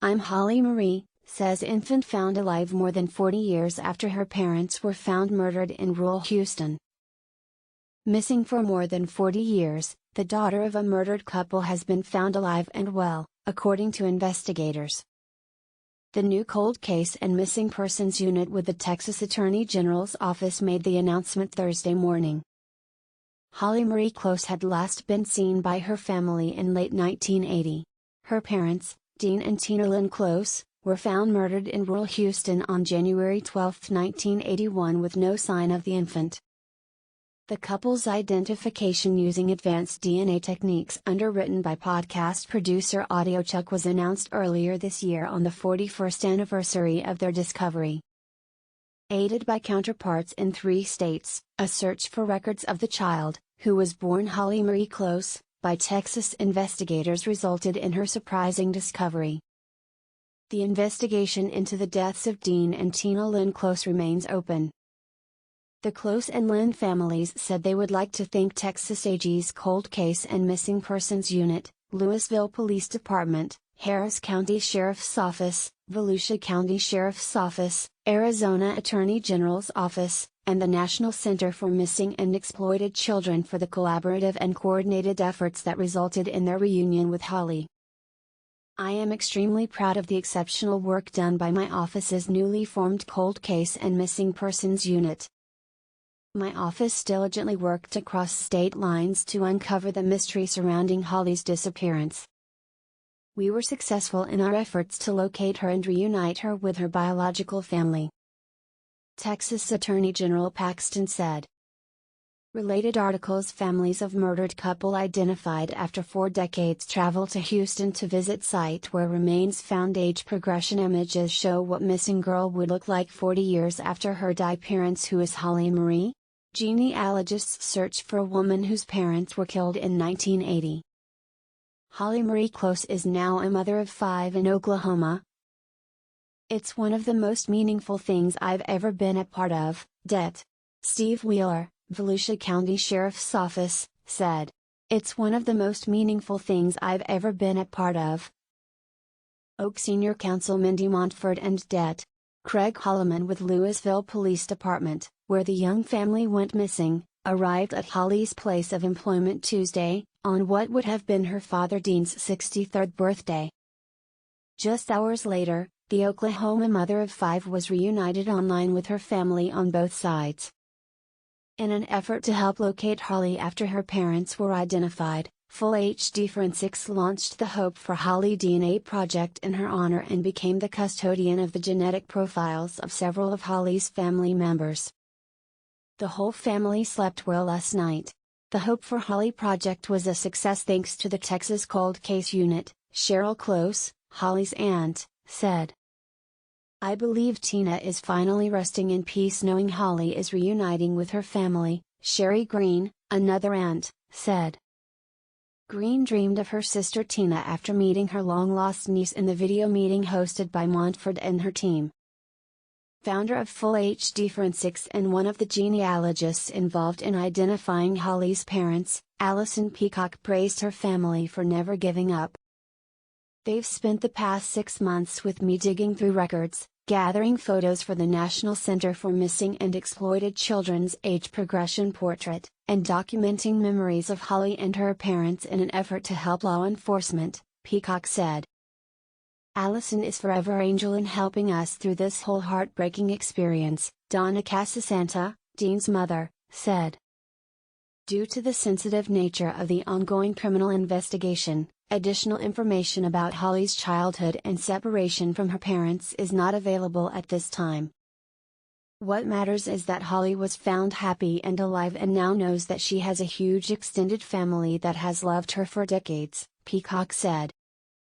"I'm Holly Marie," says infant found alive more than 40 years after her parents were found murdered in rural Houston. Missing for more than 40 years, the daughter of a murdered couple has been found alive and well, according to investigators. The new Cold Case and Missing Persons Unit with the Texas Attorney General's office made the announcement Thursday morning. Holly Marie Close had last been seen by her family in late 1980. Her parents, Dean and Tina Lynn Close, were found murdered in rural Houston on January 12, 1981 with no sign of the infant. The couple's identification using advanced DNA techniques underwritten by podcast producer AudioChuck was announced earlier this year on the 41st anniversary of their discovery. Aided by counterparts in 3 states, a search for records of the child, who was born Holly Marie Close, by Texas investigators resulted in her surprising discovery. The investigation into the deaths of Dean and Tina Lynn Close remains open. The Close and Lynn families said they would like to thank Texas AG's Cold Case and Missing Persons Unit, Louisville Police Department, Harris County Sheriff's Office, Volusia County Sheriff's Office, Arizona Attorney General's Office, and the National Center for Missing and Exploited Children for the collaborative and coordinated efforts that resulted in their reunion with Holly. "I am extremely proud of the exceptional work done by my office's newly formed Cold Case and Missing Persons Unit. My office diligently worked across state lines to uncover the mystery surrounding Holly's disappearance. We were successful in our efforts to locate her and reunite her with her biological family," Texas Attorney General Paxton said. Related articles: families of murdered couple identified after 4 decades travel to Houston to visit site where remains found. Age progression images show what missing girl would look like 40 years after her disappearance. Who is Holly Marie? Genealogists search for a woman whose parents were killed in 1980. Holly Marie Close is now a mother of 5 in Oklahoma. "It's one of the most meaningful things I've ever been a part of," Det. Steve Wheeler, Volusia County Sheriff's Office, said. "It's one of the most meaningful things I've ever been a part of." Oak Senior Counsel Mindy Montford and Det. Craig Holloman with Louisville Police Department, where the young family went missing, arrived at Holly's place of employment Tuesday, on what would have been her father Dean's 63rd birthday. Just hours later, the Oklahoma mother of 5 was reunited online with her family on both sides. In an effort to help locate Holly after her parents were identified, Full HD Forensics launched the Hope for Holly DNA project in her honor and became the custodian of the genetic profiles of several of Holly's family members. The whole family slept well last night. The Hope for Holly project was a success thanks to the Texas Cold Case Unit, Cheryl Close, Holly's aunt, said. "I believe Tina is finally resting in peace knowing Holly is reuniting with her family," Sherry Green, another aunt, said. Green dreamed of her sister Tina after meeting her long-lost niece in the video meeting hosted by Montford and her team. Founder of Full HD Forensics and one of the genealogists involved in identifying Holly's parents, Allison Peacock praised her family for never giving up. "They've spent the past 6 months with me digging through records, gathering photos for the National Center for Missing and Exploited Children's age progression portrait, and documenting memories of Holly and her parents in an effort to help law enforcement," Peacock said. "Allison is forever angel in helping us through this whole heartbreaking experience," Donna Casasanta, Dean's mother, said. Due to the sensitive nature of the ongoing criminal investigation, additional information about Holly's childhood and separation from her parents is not available at this time. "What matters is that Holly was found happy and alive and now knows that she has a huge extended family that has loved her for decades," Peacock said.